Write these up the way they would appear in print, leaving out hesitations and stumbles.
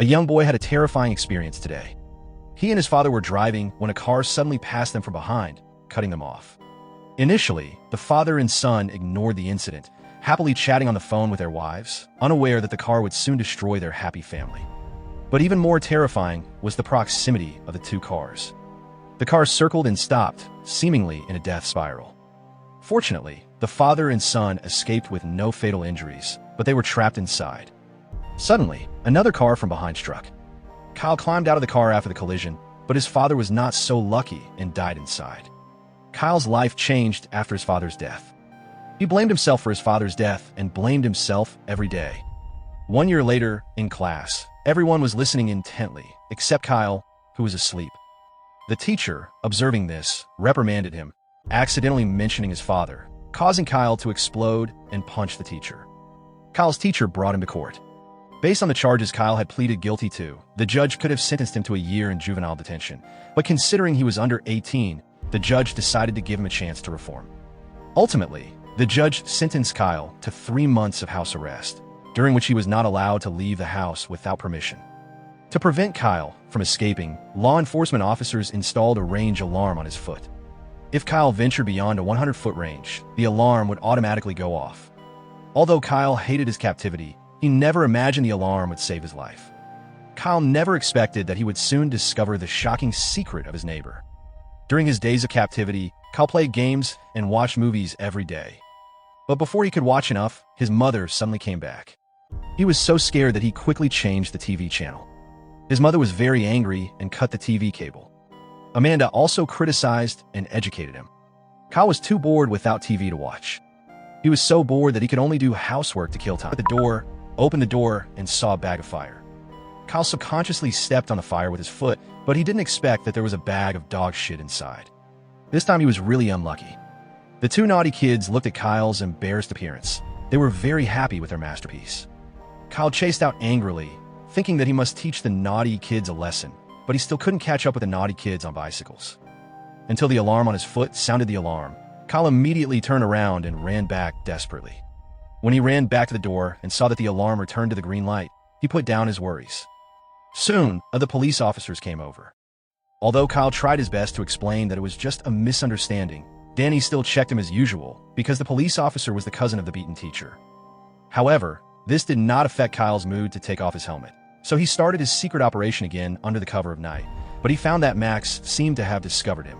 A young boy had a terrifying experience today. He and his father were driving when a car suddenly passed them from behind, cutting them off. Initially, the father and son ignored the incident, happily chatting on the phone with their wives, unaware that the car would soon destroy their happy family. But even more terrifying was the proximity of the two cars. The car circled and stopped, seemingly in a death spiral. Fortunately, the father and son escaped with no fatal injuries, but they were trapped inside. Suddenly, another car from behind struck. Kyle climbed out of the car after the collision, but his father was not so lucky and died inside. Kyle's life changed after his father's death. He blamed himself for his father's death and blamed himself every day. 1 year later, in class, everyone was listening intently, except Kyle, who was asleep. The teacher, observing this, reprimanded him, accidentally mentioning his father, causing Kyle to explode and punch the teacher. Kyle's teacher brought him to court. Based on the charges Kyle had pleaded guilty to, the judge could have sentenced him to a year in juvenile detention, but considering he was under 18, the judge decided to give him a chance to reform. Ultimately, the judge sentenced Kyle to 3 months of house arrest, during which he was not allowed to leave the house without permission. To prevent Kyle from escaping, law enforcement officers installed a range alarm on his foot. If Kyle ventured beyond a 100-foot range, the alarm would automatically go off. Although Kyle hated his captivity, he never imagined the alarm would save his life. Kyle never expected that he would soon discover the shocking secret of his neighbor. During his days of captivity, Kyle played games and watched movies every day. But before he could watch enough, his mother suddenly came back. He was so scared that he quickly changed the TV channel. His mother was very angry and cut the TV cable. Amanda also criticized and educated him. Kyle was too bored without TV to watch. He was so bored that he could only do housework to kill time. At the door, opened the door, and saw a bag of fire. Kyle subconsciously stepped on the fire with his foot, but he didn't expect that there was a bag of dog shit inside. This time he was really unlucky. The two naughty kids looked at Kyle's embarrassed appearance. They were very happy with their masterpiece. Kyle chased out angrily, thinking that he must teach the naughty kids a lesson, but he still couldn't catch up with the naughty kids on bicycles. Until the alarm on his foot sounded the alarm, Kyle immediately turned around and ran back desperately. When he ran back to the door and saw that the alarm returned to the green light, he put down his worries. Soon, the police officers came over. Although Kyle tried his best to explain that it was just a misunderstanding, Danny still checked him as usual because the police officer was the cousin of the beaten teacher. However, this did not affect Kyle's mood to take off his helmet, so he started his secret operation again under the cover of night, but he found that Max seemed to have discovered him.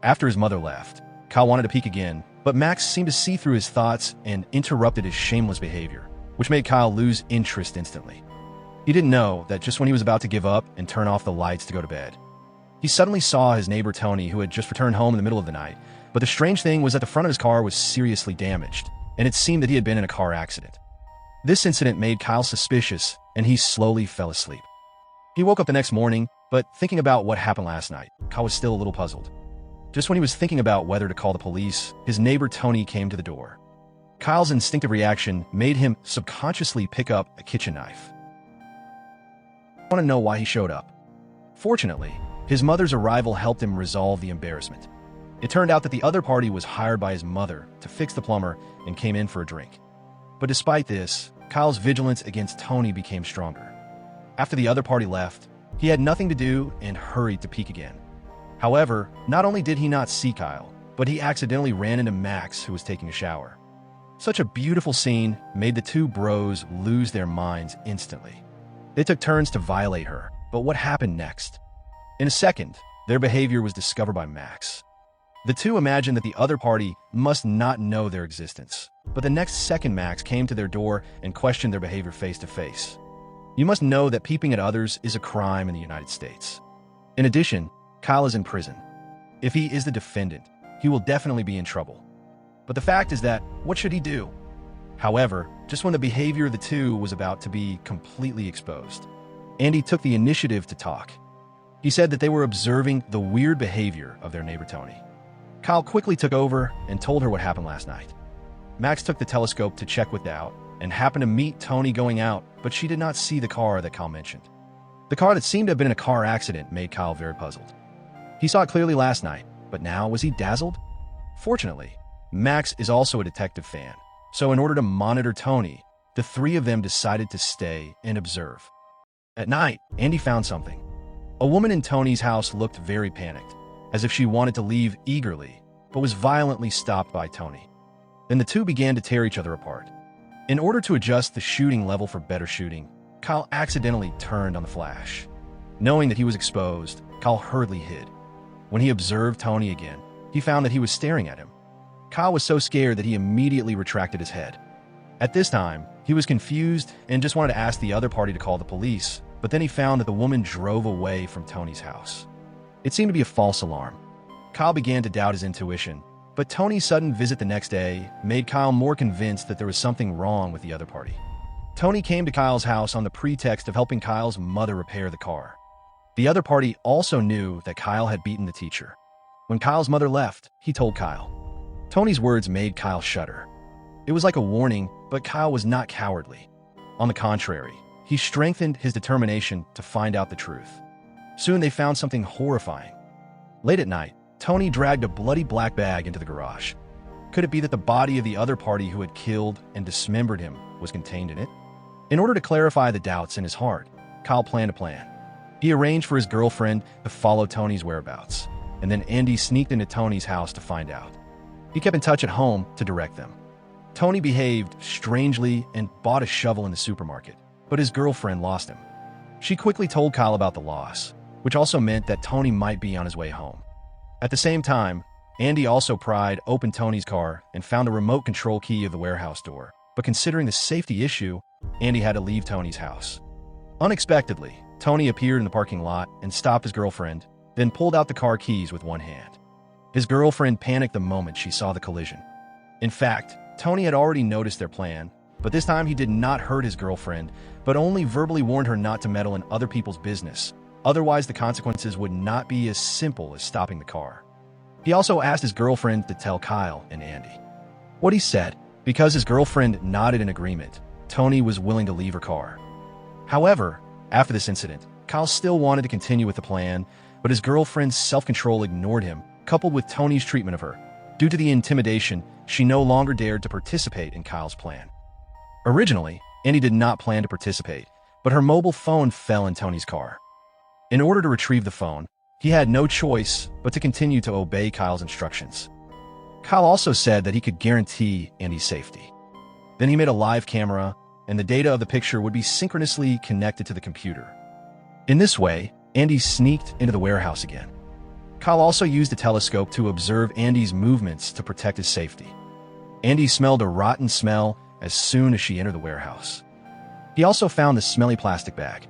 After his mother left, Kyle wanted to peek again, but Max seemed to see through his thoughts and interrupted his shameless behavior, which made Kyle lose interest instantly. He didn't know that just when he was about to give up and turn off the lights to go to bed, he suddenly saw his neighbor Tony, who had just returned home in the middle of the night. But the strange thing was that the front of his car was seriously damaged, and it seemed that he had been in a car accident. This incident made Kyle suspicious, and he slowly fell asleep. He woke up the next morning, but thinking about what happened last night, Kyle was still a little puzzled. Just when he was thinking about whether to call the police, his neighbor Tony came to the door. Kyle's instinctive reaction made him subconsciously pick up a kitchen knife. I want to know why he showed up. Fortunately, his mother's arrival helped him resolve the embarrassment. It turned out that the other party was hired by his mother to fix the plumber and came in for a drink. But despite this, Kyle's vigilance against Tony became stronger. After the other party left, he had nothing to do and hurried to peek again. However, not only did he not see Kyle, but he accidentally ran into Max, who was taking a shower. Such a beautiful scene made the two bros lose their minds instantly. They took turns to violate her, but what happened next? In a second, their behavior was discovered by Max. The two imagined that the other party must not know their existence, but the next second Max came to their door and questioned their behavior face to face. You must know that peeping at others is a crime in the United States. In addition, Kyle is in prison. If he is the defendant, he will definitely be in trouble. But the fact is that, what should he do? However, just when the behavior of the two was about to be completely exposed, Andy took the initiative to talk. He said that they were observing the weird behavior of their neighbor Tony. Kyle quickly took over and told her what happened last night. Max took the telescope to check with doubt and happened to meet Tony going out, but she did not see the car that Kyle mentioned. The car that seemed to have been in a car accident made Kyle very puzzled. He saw it clearly last night, but now was he dazzled? Fortunately, Max is also a detective fan, so in order to monitor Tony, the three of them decided to stay and observe. At night, Andy found something. A woman in Tony's house looked very panicked, as if she wanted to leave eagerly, but was violently stopped by Tony. Then the two began to tear each other apart. In order to adjust the shooting level for better shooting, Kyle accidentally turned on the flash. Knowing that he was exposed, Kyle hurriedly hid. When he observed Tony again, he found that he was staring at him. Kyle was so scared that he immediately retracted his head. At this time, he was confused and just wanted to ask the other party to call the police, but then he found that the woman drove away from Tony's house. It seemed to be a false alarm. Kyle began to doubt his intuition, but Tony's sudden visit the next day made Kyle more convinced that there was something wrong with the other party. Tony came to Kyle's house on the pretext of helping Kyle's mother repair the car. The other party also knew that Kyle had beaten the teacher. When Kyle's mother left, he told Kyle. Tony's words made Kyle shudder. It was like a warning, but Kyle was not cowardly. On the contrary, he strengthened his determination to find out the truth. Soon they found something horrifying. Late at night, Tony dragged a bloody black bag into the garage. Could it be that the body of the other party who had killed and dismembered him was contained in it? In order to clarify the doubts in his heart, Kyle planned a plan. He arranged for his girlfriend to follow Tony's whereabouts, and then Andy sneaked into Tony's house to find out. He kept in touch at home to direct them. Tony behaved strangely and bought a shovel in the supermarket, but his girlfriend lost him. She quickly told Kyle about the loss, which also meant that Tony might be on his way home. At the same time, Andy also pried open Tony's car and found the remote control key of the warehouse door, but considering the safety issue, Andy had to leave Tony's house. Unexpectedly, Tony appeared in the parking lot and stopped his girlfriend, then pulled out the car keys with one hand. His girlfriend panicked the moment she saw the collision. In fact, Tony had already noticed their plan, but this time he did not hurt his girlfriend, but only verbally warned her not to meddle in other people's business. Otherwise, the consequences would not be as simple as stopping the car. He also asked his girlfriend to tell Kyle and Andy what he said. Because his girlfriend nodded in agreement, Tony was willing to leave her car. However, after this incident, Kyle still wanted to continue with the plan, but his girlfriend's self-control ignored him, coupled with Tony's treatment of her. Due to the intimidation, she no longer dared to participate in Kyle's plan. Originally, Andy did not plan to participate, but her mobile phone fell in Tony's car. In order to retrieve the phone, he had no choice but to continue to obey Kyle's instructions. Kyle also said that he could guarantee Andy's safety. Then he made a live camera, and the data of the picture would be synchronously connected to the computer. In this way, Andy sneaked into the warehouse again. Kyle also used a telescope to observe Andy's movements to protect his safety. Andy smelled a rotten smell as soon as she entered the warehouse. He also found the smelly plastic bag.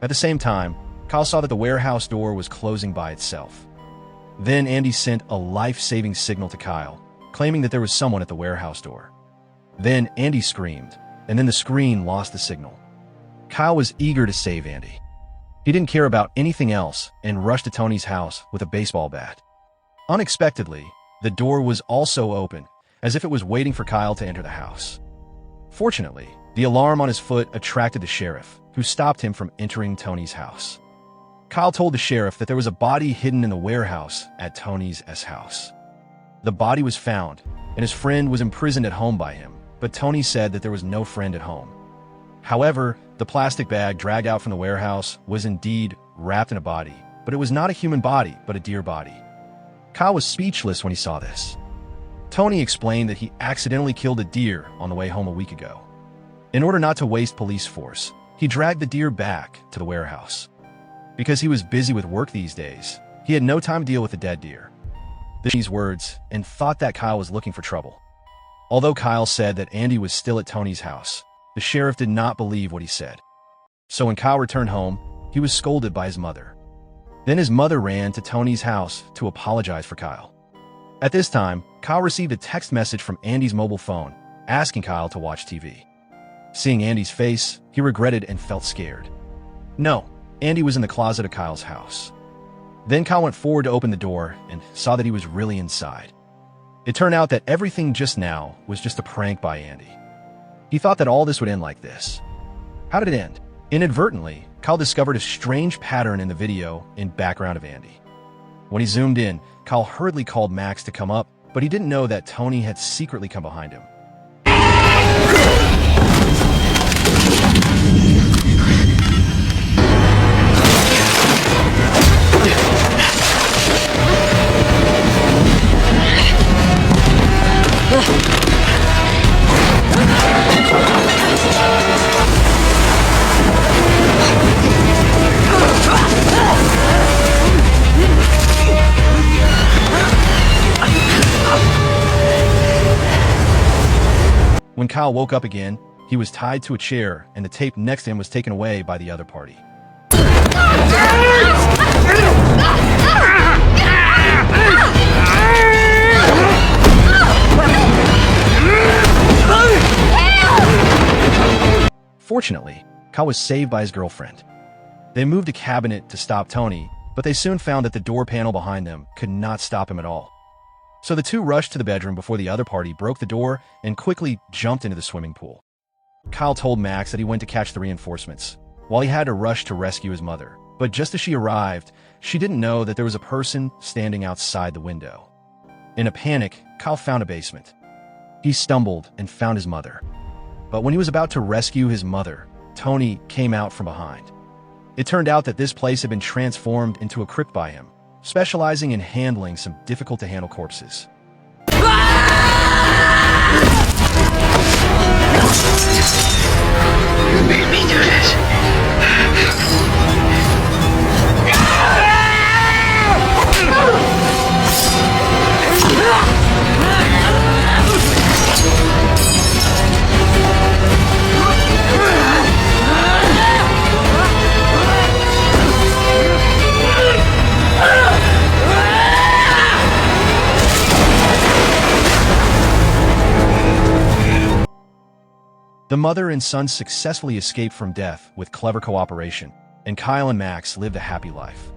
At the same time, Kyle saw that the warehouse door was closing by itself. Then Andy sent a life-saving signal to Kyle, claiming that there was someone at the warehouse door. Then Andy screamed, and then the screen lost the signal. Kyle was eager to save Andy. He didn't care about anything else and rushed to Tony's house with a baseball bat. Unexpectedly, the door was also open, as if it was waiting for Kyle to enter the house. Fortunately, the alarm on his foot attracted the sheriff, who stopped him from entering Tony's house. Kyle told the sheriff that there was a body hidden in the warehouse at Tony's house. The body was found, and his friend was imprisoned at home by him, but Tony said that there was no friend at home. However, the plastic bag dragged out from the warehouse was indeed wrapped in a body, but it was not a human body, but a deer body. Kyle was speechless when he saw this. Tony explained that he accidentally killed a deer on the way home a week ago. In order not to waste police force, he dragged the deer back to the warehouse. Because he was busy with work these days, he had no time to deal with the dead deer. These words and thought that Kyle was looking for trouble. Although Kyle said that Andy was still at Tony's house, the sheriff did not believe what he said. So when Kyle returned home, he was scolded by his mother. Then his mother ran to Tony's house to apologize for Kyle. At this time, Kyle received a text message from Andy's mobile phone, asking Kyle to watch TV. Seeing Andy's face, he regretted and felt scared. No, Andy was in the closet of Kyle's house. Then Kyle went forward to open the door and saw that he was really inside. It turned out that everything just now was just a prank by Andy. He thought that all this would end like this. How did it end? Inadvertently, Kyle discovered a strange pattern in the video in background of Andy. When he zoomed in, Kyle hurriedly called Max to come up but he didn't know that Tony had secretly come behind him. When Kyle woke up again, he was tied to a chair, and the tape next to him was taken away by the other party. Fortunately, Kyle was saved by his girlfriend. They moved a cabinet to stop Tony, but they soon found that the door panel behind them could not stop him at all. So the two rushed to the bedroom before the other party broke the door and quickly jumped into the swimming pool. Kyle told Max that he went to catch the reinforcements, while he had to rush to rescue his mother. But just as she arrived, she didn't know that there was a person standing outside the window. In a panic, Kyle found a basement. He stumbled and found his mother. But when he was about to rescue his mother, Tony came out from behind. It turned out that this place had been transformed into a crypt by him, specializing in handling some difficult-to-handle corpses. You made me do this. The mother and son successfully escaped from death with clever cooperation, and Kyle and Max lived a happy life.